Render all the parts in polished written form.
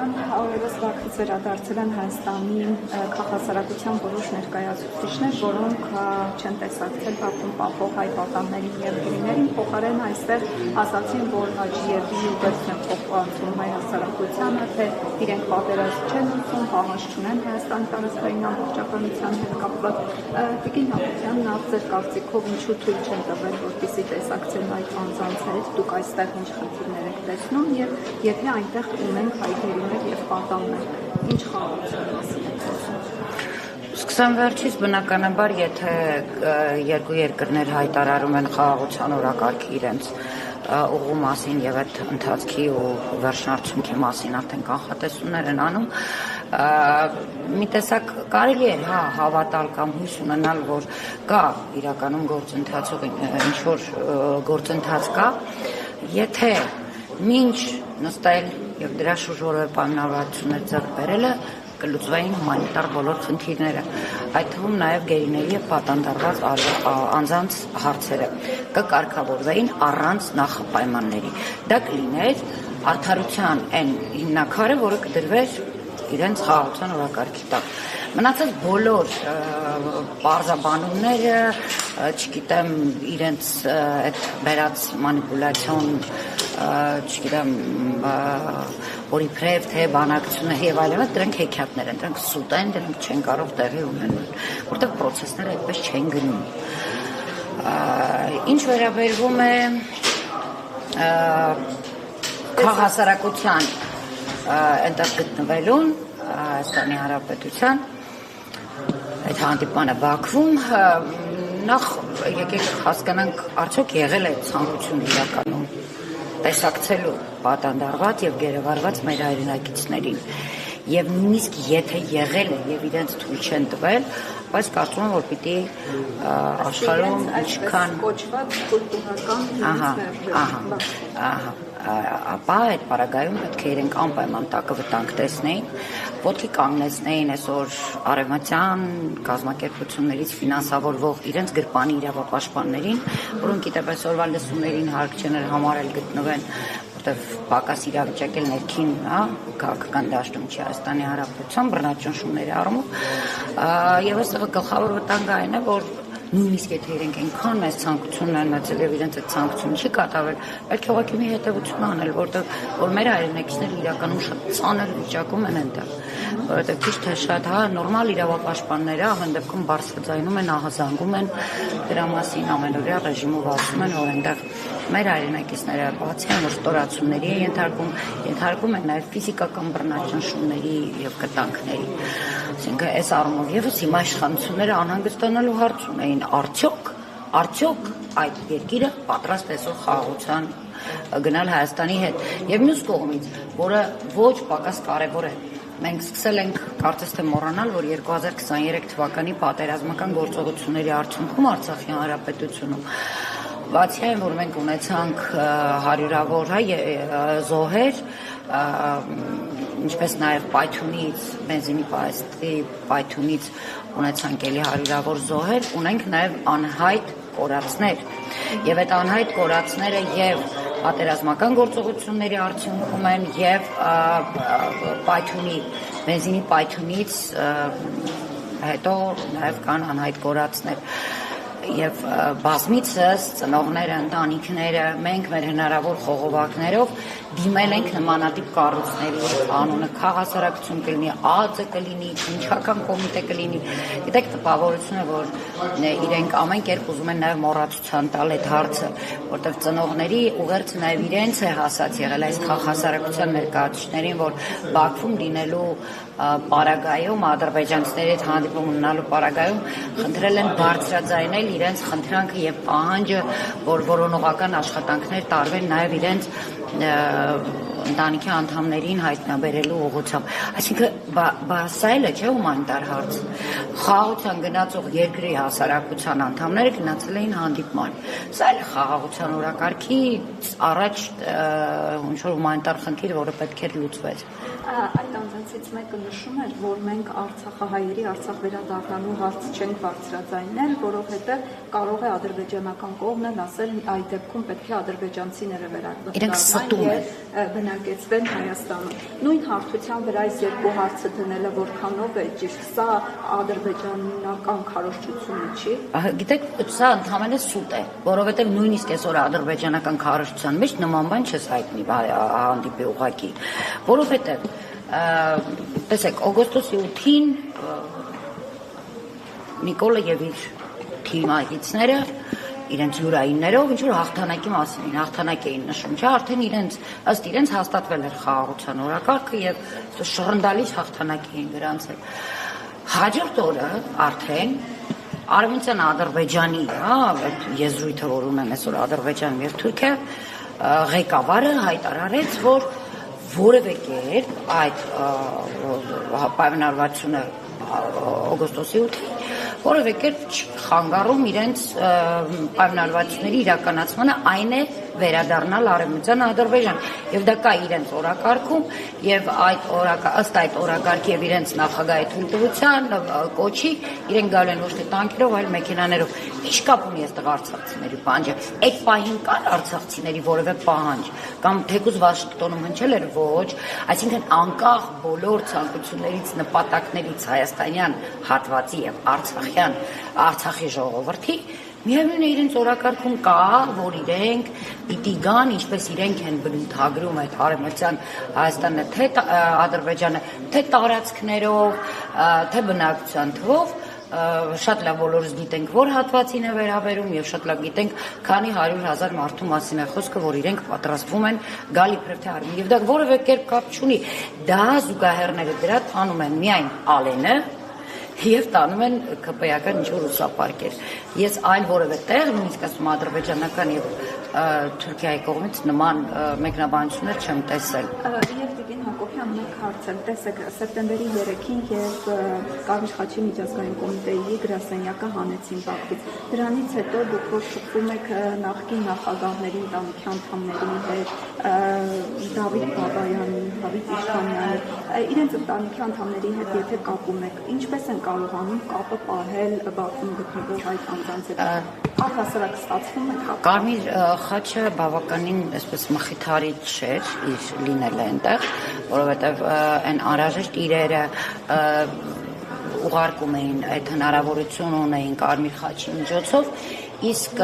Հայաստան օրերս Բաքվից վերադարձել են Հայաստանի քաղաքասարակության որոշ ներկայացուցիչներ, որոնք չեն տեսակցել Բաքվում պահող հայ պատաններին եւ գերիներին, փոխարեն այստեղ ասացին, որ Հաջիևի ուղերձն է փոխանցում հայ հասարակությանը, թե իրենք պատերազմ չեն ուզում, պահանջ չունեն Հայաստանի տարածքային ամբողջականության հետ կապված։ Տիկին Հակոբյան, նախ ձեր կարծիքով ինչու թույլ չեն տվել, որպեսզի տեսակցեն այդ անձանց հետ, դուք այստեղ ինչ խնդիրներ եք տեսնում եւ եթե այնտեղ ունենք հայ գերիներ եւ պատաններ, ինչ խաղաղության մասին եք խոսում։ Սկսեմ վերջից, բնականաբար, եթե երկու երկրներ հայտարարում են խաղաղության օրակարգի իրենց ուղու մասին եւ այդ ընթացքի ու վերջնարդյունքի մասին արդեն կանխատեսումներ են անում, մի տեսակ կարելի է հավատալ կամ հույս ունենալ, որ կա իրականում գործընթացող ինչ-որ գործընթաց կա, եթե մինչ նստել եւ դրա շուրջ որևէ պայմանավորվածություններ ձեռք բերելը կլուծվեին հումանիտար բոլոր խնդիրները, այդ թվում նաև գերիների եւ պատանդարված անձանց հարցերը կկարգավորվեին առանց նախապայմանների։ Դա կլիներ արդարության այն հիմնակարը, որը կդրվեր իրենց խաղաղության օրակարգի տակ։ Մնացած բոլոր պարզաբանումները, չգիտեմ, իրենց այդ վերած մանիպուլյացիոն, չգիտեմ, որ իբրև թե բանակցությունը եւ այլն, դրանք հեքիաթներ են, դրանք սուտ են, դրանք չեն կարող տեղի ունենալ, որտեղ process-ները այդպես չեն գնում։ Ինչ վերաբերվում է քաղաքասարակության այնտեղ գտնվելուն Հայաստանի Հանրապետության այդ հանդիպանը Բաքվում, նախ եկեք հասկանանք, արդյոք եղել է ցանկություն իրականում տեսակցելու պատանդարված եւ գերեվարված մեր հայրենակիցներին եւ նույնիսկ եթե եղել է եւ իրենց թույլ չեն տվել, բայց կարծում եմ, որ պիտի աշխարհում ինչքան կոչված կուլտուրական ապա այդ պարագայում պետք է իրենք անպայման տակը վտանգ տեսնեին, ոտքի կանգնեցնեին այսօր արևմտյան կազմակերպություններից ֆինանսավորվող իրենց գրպանի իրավապաշտպաններին, որոնք գիտեք այսօրվա լսումներին հարկ չեն համարել գտնվեն, որտեղ պակաս իրավիճակ էլ ներքին, քաղաքական դաշտում չի Հայաստանի Հանրապետության բռնաճնշումների առումով, եւ այստեղ գլխավոր վտանգը այն է, որ նույնիսկ եթե իրենք այնքան մեծ ցանկություն են մտցել եւ իրենց այդ ցանկությունը չի կատարվել, պետք է ուղղակի մի հետեւություն անել, որ մեր հայրենակիցները իրականում շատ ծանր վիճակում են այնտեղ, որովհետեւ քիչ թե շատ նորմալ իրավապաշտպանները ամեն դեպքում բարձրաձայնում են, ահազանգում են դրա մասին, ամենօրյա ռեժիմով ասում են, որ այնտեղ մեր հայրենակիցները բացի այն որ ստորացումների են ենթարկում են նաեւ ֆիզիկական բռնաճնշումների եւ կտանքների։ Այսինքն այս առումով եւս հիմա իշխանությունները անհանգստանալու հարց ունեին, արդյոք այդ երկիրը պատրաստ է այսօր խաղաղության գնալ Հայաստանի հետ եւ մյուս կողմից, որը ոչ պակաս կարեւոր է։ Մենք սկսել ենք կարծես թե մոռանալ, որ 2023 թվականի պատերազմական գործողությունների արդյունքում Արցախի Հանրապետությունում բացի այն, որ մենք ունեցանք հարյուրավոր զոհեր, ինչպես նաև պայթյունից, բենզինի պայթյունից ունեցանք էլի հարյուրավոր զոհեր, ունենք նաև անհայտ կորածներ։ Եվ այդ անհայտ կորածները եւ պատերազմական գործողությունների արդյունքում են եւ բենզինի պայթյունից հետո նաև կան անհայտ կորածներ։ Եվ բազմիցս ծնողները, ընտանիքները, մենք մեր հնարավոր խողովակներով դիմել ենք նմանատիպ կառույցների, անունը քաղաքասարակություն կլինի, ԱԱԾ կլինի, քննչական կոմիտե կլինի։ Գիտեք, տպավորություն է, որ իրենք ամեն կերպ ուզում են նաև մոռացության տալ այդ հարցը, որտեղ ծնողների ուղերձը նաև իրենց է հասած եղել այս քաղաքասարակության ներկայացուցիչներին, որ Բաքվում լինելու պարագայում, ադրբեջանցիների հետ հանդիպում ունենալու պարագայում խնդրել են բարձրաձայնել իրենց խնդրանքը եւ պահանջը, որ որոնողական աշխատանքներ տարվեն նաեւ իրենց ընտանիքի անդամներին հայտնաբերելու ուղղությամբ։ Այսինքն սա էլ չէ հումանիտար հարց։ Խաղաղության գնացող երկրի հասարակության անդամները գնացել էին հանդիպման։ Սա էլ է խաղաղության օրակարգի առաջ ինչ-որ հումանիտար խնդիր, որը պետք է լուծվեր։ Այդ անձանցից մեկը նշում էր, որ մենք Արցախահայերի Արցախ վերադառնալու հարց չենք բարձրաձայնել, որովհետև կարող է ադրբեջանական կողմն ասել, այդ դեպքում պետք է ադրբեջանցիները վերադառնան։ Իրենք ստում են։ հեղինակեցվել Հայաստանում։ Նույն հարթության վրա այս երկու հարցը դնելը որքանով է ճիշտ, սա ադրբեջանական քարոզչությունը չի։ Գիտեք, սա ընդհանրապես սուտ է, որովհետև նույնիսկ այսօր ադրբեջանական քարոզչության մեջ նման բան չես հայտնի հանդիպի ուղղակի, որովհետև տեսեք, օգոստոսի 8-ին Նիկոլը եւ իր թիմակիցները իրենց յուրայիններով ինչ որ հաղթանակի մասին էին, հաղթանակ էին նշում, չէ, արդեն ըստ իրենց հաստատվել էր խաղաղության օրակարգը եւ շռնդալից հաղթանակ էին գրանցել։ Հաջորդ օրը արդեն Արևմտյան Ադրբեջանի, եզրույթը որ ունեն այսօր Ադրբեջանն եւ Թուրքիա, ղեկավարը հայտարարեց, որ որևէ կերպ այդ պայմանավորվածությունը օգոստոսի 8-ին որևէ կերպ չխանգարում իրենց պայմանավորվածությունների իրականացմանը, այն է վերադառնալ Արևմտյան Ադրբեջան եւ դա կա իրենց օրակարգում եւ ըստ այդ օրակարգի եւ իրենց նախագահի թույլտվության կոչի իրենք գալու են ոչ թե տանկերով, այլ մեքենաներով։ Ինչ կապ ունի այստեղ արցախցիների պահանջը։ Այդ պահին կար արցախցիների որևէ պահանջ կամ թեկուզ Վաշինգտոնում հնչել էր ոչ, այսինքն անկախ բոլոր ցանկություններից, նպատակներից հայաստանյան հատվածի եւ Արցախի ժողովրդի միևնույն է իրենց օրակարգում կա, որ իրենք պիտի գան, ինչպես իրենք են բնութագրում այդ արևմտյան Հայաստանը, թե Ադրբեջանը, թե տարածքներով, թե բնակչության թվով, շատ լավ բոլորս գիտենք, որ հատվածին է վերաբերում եւ շատ լավ գիտենք, քանի 100,000 մարդու մասին է խոսքը, որ իրենք պատրաստվում են գալ իբրև թե արմեն եւ դա որևէ կերպ կապ չունի, դա զուգահեռները դրա տանում են միայն Ալենը եւ տանում են ԿՊ-ական ինչ-որ ուսապարկեր։ Ես այլ որևէ տեղ, նույնիսկ ասում ադրբեջանական եւ Թուրքիայի կողմից նման մեկնաբանություններ չեմ տեսել։ Եվ Տիկին Հակոբյան, մեկ հարց եմ, տեսեք, սեպտեմբերի 3-ին եւ Կարմիր խաչի միջազգային կոմիտեի գրասենյակը հանեցին Բաքվից։ Դրանից հետո դուք որ շփվում եք նախկին նախագահների ընտանիքի անդամների հետ, Դավիթ Բաբայանի, Դավիթ Իշխանյանի, իրենց ընտանիքի անդամների հետ եթե կապում եք, ինչպես են կարողանում կապը պահել Բաքվում գտնվող այդ անձանց հետ։ Առհասարակ ստացվում է կապ։ Կարմիր խաչը բավականին այսպես մխիթարիչ չէր իր լինելը այնտեղ, որովհետև այն անհրաժեշտ իրերը ուղարկում էին, այդ հնարավորություն ունեին Կարմիր խաչի միջոցով, իսկ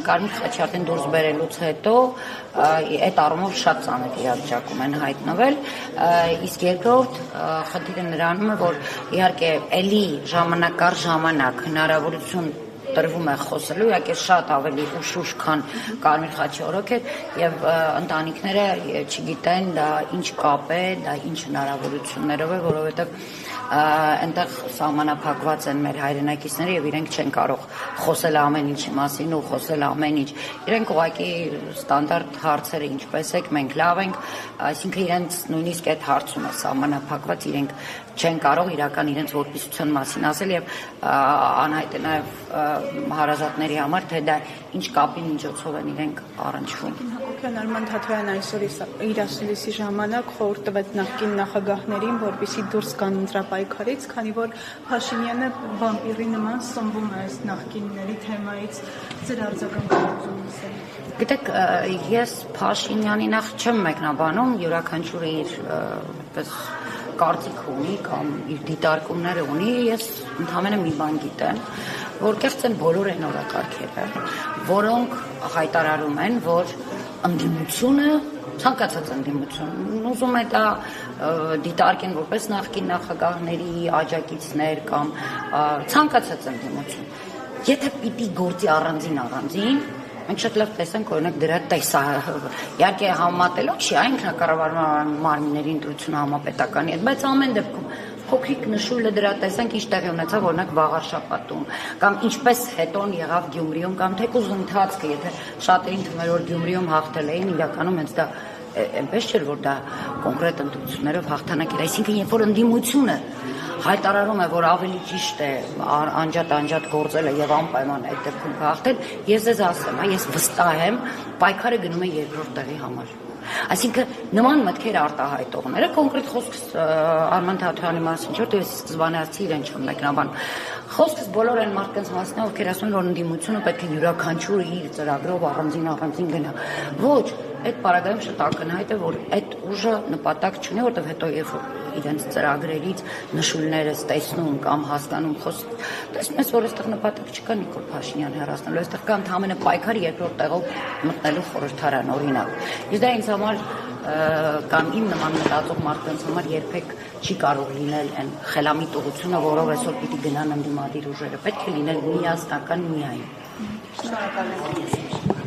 Կարմիր խաչի արդեն դուրս բերելուց հետո այդ առումով շատ ծանր իրավիճակում են հայտնվել, իսկ երկրորդ խնդիրը նրանում է, որ իհարկե էլի ժամանակ առ ժամանակ հնարավորություն տրվում է խոսելու, իհարկե շատ ավելի ուշ, քան Կարմիր խաչի օրոքեր եւ ընտանիքները չգիտեն դա ինչ կապ է, դա ինչ հնարավորություններով է, որովհետեւ այնտեղ սահմանափակված են մեր հայրենակիցները եւ իրենք չեն կարող խոսել ամեն ինչի մասին ու խոսել ամեն ինչ։ Իրենք ուղղակի ստանդարտ հարցերը ինչպես եք, մենք լավ ենք, այսինքն իրենց նույնիսկ այդ հարցում է սահմանափակված, իրենք չեն կարող իրական իրենց որպիսության մասին ասել եւ անհայտ է նաեւ հարազատների համար, թե դա ինչ կապի միջոցով են իրենք առնչվում։ Հակոբյան, Արման Թաթոյան այսօր իր ասուլիսի ժամանակ խորհուրդ տվեց նախկին նախագահներին, որպեսզի դուրս գան ընտրապայքարից, քանի որ Փաշինյանը վամպիրի նման սնվում է այս նախկինների թեմայից, ձեր արձագանքությունից է։ Գիտեք, ես Փաշինյանի նախ չեմ մեկնաբանում, յուրաքանչյուրը իր կարծիք ունի կամ իր դիտարկումները ունի, ես ընդհանրապես մի բան գիտեմ, որ կեղծ են բոլոր այն օրակարգերը, որոնք հայտարարում են, որ ընդդիմությունը, ցանկացած ընդդիմություն, ուզում է դա դիտարկեն որպես նախկին նախագահների աջակիցներ կամ ցանկացած ընդդիմություն, եթե պիտի գործի առանձին, մենք շատ լավ տեսանք, օրինակ դրա իհարկե համատելով չի, ինքնակառավարման մարմինների ընտրությունը համապետականի հետ, բայց ամեն դեպքում փոքրիկ նշույլը դրա տեսանք ինչ տեղի ունեցավ օրինակ վաղար շաբաթում կամ ինչպես հետոն եղավ Գյումրիում կամ թեկուզ ընթացքը, եթե շատերին թվում էր որ Գյումրիում հաղթել էին, իրականում հենց դա այնպես չէր որ դա կոնկրետ ընտրություններով հաղթանակ էր, այսինքն երբ որ ընդդիմությունը հայտարարում է, որ ավելի ճիշտ է անջատ գործելը եւ անպայման այդ դեպքում հաղթել, ես ձեզ ասեմ, ես վստահ եմ, պայքարը գնում է երկրորդ տեղի համար։ Այսինքն նման մտքեր արտահայտողները կոնկրետ խոսքս Արման Թաթոյանի մասին չէ, որտեղ ես սկզբանե ասացի իրեն չեմ մեկնաբանում։ Խոսքս բոլոր այն մարդկանց մասին է, ովքեր ասում են, որ ընդդիմությունը պետք է յուրաքանչյուրը իր ծրագրով առանձին գնա։ Ոչ, այդ պարագայում շատ ակնհայտ է, որ այդ ուժը նպատակ չունի, որտեղ հետո երբ որ իրենց ծրագրերից նշույլներս տեսնում կամ հասկանում, տեսնում ես, որ այստեղ նպատակ չկա Նիկոլ Փաշինյան հեռացնելու, այստեղ կա ընդհանրապես պայքար երկրորդ տեղով մտնելու խորհրդարան, օրինակ։ Իսկ դա ինձ համար կամ իմ նման մտածող մարդկանց համար երբեք չի կարող լինել այն խելամիտ ուղղությունը, որով այսօր պիտի գնան ընդդիմադիր ուժերը, պետք է լինել միասնական միայն։ Շնորհակալ եմ։